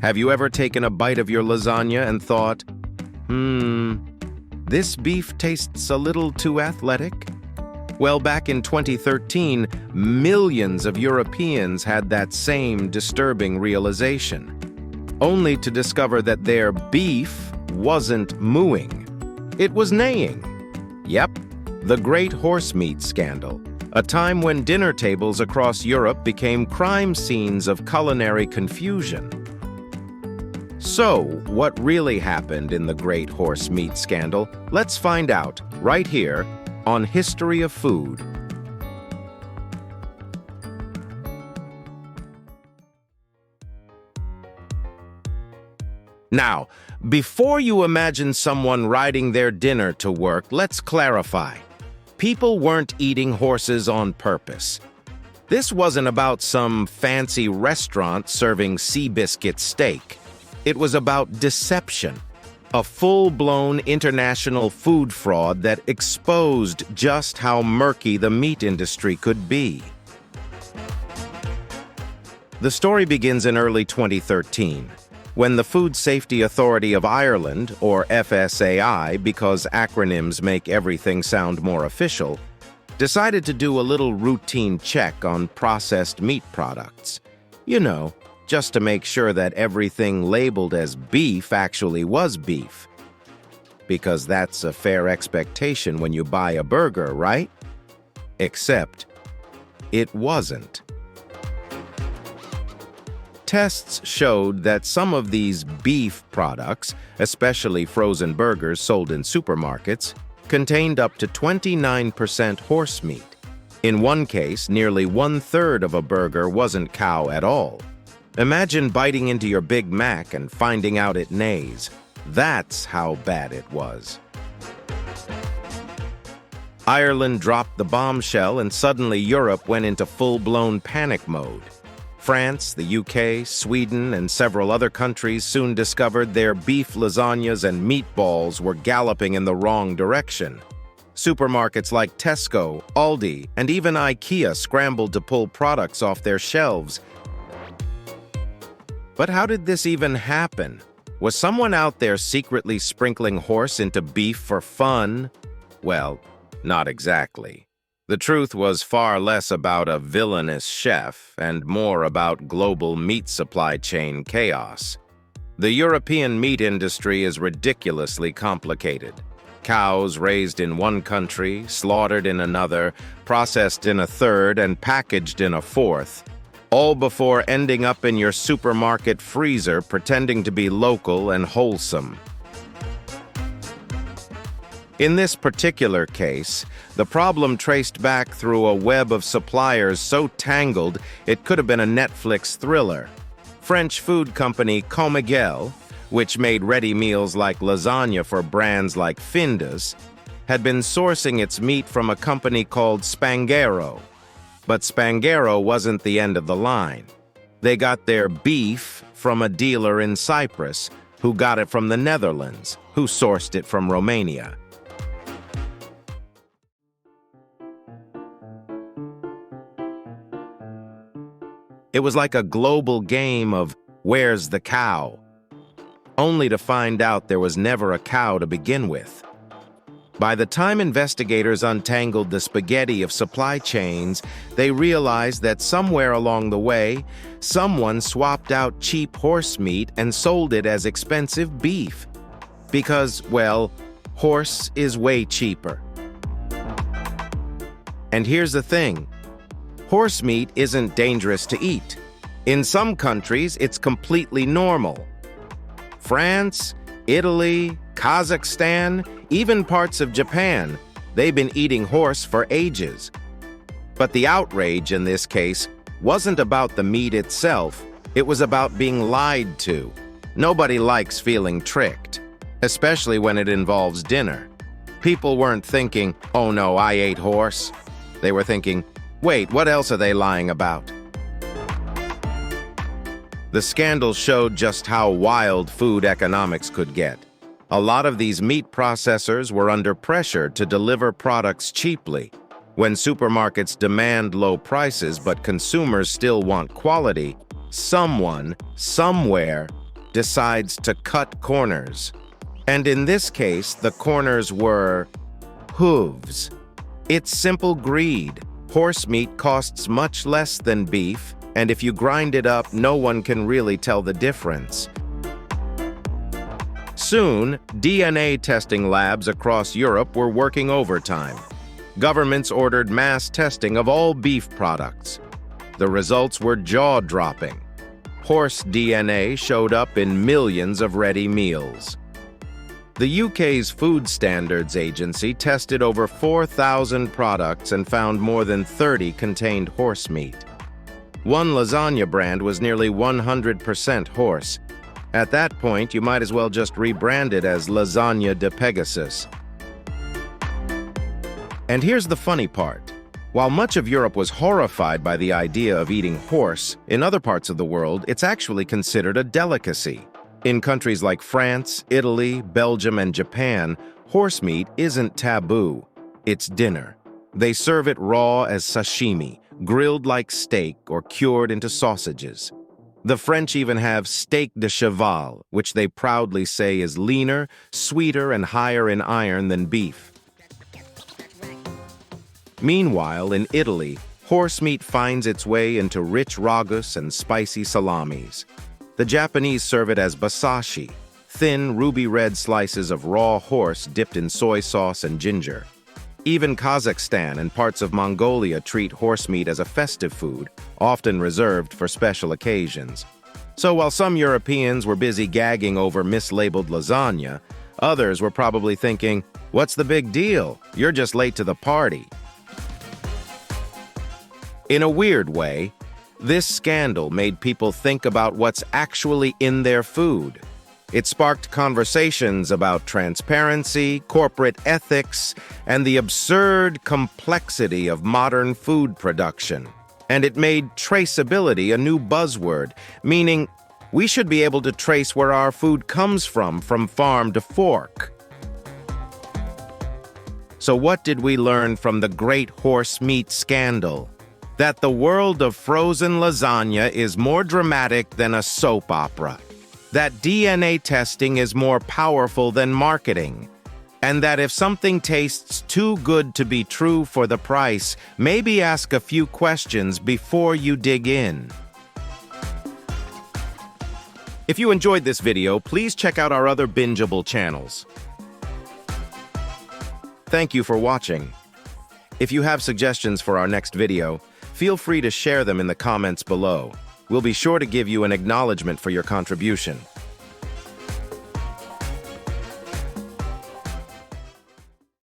Have you ever taken a bite of your lasagna and thought, this beef tastes a little too athletic? Well, back in 2013, millions of Europeans had that same disturbing realization, only to discover that their beef wasn't mooing. It was neighing. Yep, the Great Horse Meat Scandal, a time when dinner tables across Europe became crime scenes of culinary confusion. So, what really happened in the Great Horse Meat Scandal? Let's find out right here on History of Food. Now, before you imagine someone riding their dinner to work, let's clarify. People weren't eating horses on purpose. This wasn't about some fancy restaurant serving Seabiscuit steak. It was about deception, a full-blown international food fraud that exposed just how murky the meat industry could be. The story begins in early 2013, when the Food Safety Authority of Ireland, or FSAI, because acronyms make everything sound more official, decided to do a little routine check on processed meat products. You know, just to make sure that everything labeled as beef actually was beef. Because that's a fair expectation when you buy a burger, right? Except, it wasn't. Tests showed that some of these beef products, especially frozen burgers sold in supermarkets, contained up to 29% horse meat. In one case, nearly 1/3 of a burger wasn't cow at all. Imagine biting into your Big Mac and finding out it neighs. That's how bad it was. Ireland dropped the bombshell and suddenly Europe went into full-blown panic mode. France, the UK, Sweden, and several other countries soon discovered their beef lasagnas and meatballs were galloping in the wrong direction. Supermarkets like Tesco, Aldi, and even IKEA scrambled to pull products off their shelves. But how did this even happen? Was someone out there secretly sprinkling horse into beef for fun? Well, not exactly. The truth was far less about a villainous chef and more about global meat supply chain chaos. The European meat industry is ridiculously complicated. Cows raised in one country, slaughtered in another, processed in a third, and packaged in a fourth, all before ending up in your supermarket freezer pretending to be local and wholesome. In this particular case, the problem traced back through a web of suppliers so tangled it could have been a Netflix thriller. French food company Culprit, which made ready meals like lasagna for brands like Findus, had been sourcing its meat from a company called Spanghero. But Spanghero wasn't the end of the line. They got their beef from a dealer in Cyprus, who got it from the Netherlands, who sourced it from Romania. It was like a global game of where's the cow, only to find out there was never a cow to begin with. By the time investigators untangled the spaghetti of supply chains, they realized that somewhere along the way, someone swapped out cheap horse meat and sold it as expensive beef. Because, well, horse is way cheaper. And here's the thing. Horse meat isn't dangerous to eat. In some countries, it's completely normal. France, Italy, Kazakhstan, even parts of Japan, they've been eating horse for ages. But the outrage in this case wasn't about the meat itself, it was about being lied to. Nobody likes feeling tricked, especially when it involves dinner. People weren't thinking, oh no, I ate horse. They were thinking, wait, what else are they lying about? The scandal showed just how wild food economics could get. A lot of these meat processors were under pressure to deliver products cheaply. When supermarkets demand low prices but consumers still want quality, someone, somewhere, decides to cut corners. And in this case, the corners were hooves. It's simple greed. Horse meat costs much less than beef, and if you grind it up, no one can really tell the difference. Soon, DNA testing labs across Europe were working overtime. Governments ordered mass testing of all beef products. The results were jaw-dropping. Horse DNA showed up in millions of ready meals. The UK's Food Standards Agency tested over 4,000 products and found more than 30 contained horse meat. One lasagna brand was nearly 100% horse. At that point, you might as well just rebrand it as Lasagna de Pegasus. And here's the funny part. While much of Europe was horrified by the idea of eating horse, in other parts of the world, it's actually considered a delicacy. In countries like France, Italy, Belgium, and Japan, horse meat isn't taboo. It's dinner. They serve it raw as sashimi, grilled like steak or cured into sausages. The French even have steak de cheval, which they proudly say is leaner, sweeter, and higher in iron than beef. Meanwhile, in Italy, horse meat finds its way into rich ragus and spicy salamis. The Japanese serve it as basashi, thin, ruby-red slices of raw horse dipped in soy sauce and ginger. Even Kazakhstan and parts of Mongolia treat horse meat as a festive food, often reserved for special occasions. So while some Europeans were busy gagging over mislabeled lasagna, others were probably thinking, "What's the big deal? You're just late to the party." In a weird way, this scandal made people think about what's actually in their food. It sparked conversations about transparency, corporate ethics, and the absurd complexity of modern food production. And it made traceability a new buzzword, meaning we should be able to trace where our food comes from farm to fork. So what did we learn from the great horse meat scandal? That the world of frozen lasagna is more dramatic than a soap opera. That DNA testing is more powerful than marketing. And that if something tastes too good to be true for the price, maybe ask a few questions before you dig in. If you enjoyed this video, please check out our other bingeable channels. Thank you for watching. If you have suggestions for our next video, feel free to share them in the comments below. We'll be sure to give you an acknowledgement for your contribution.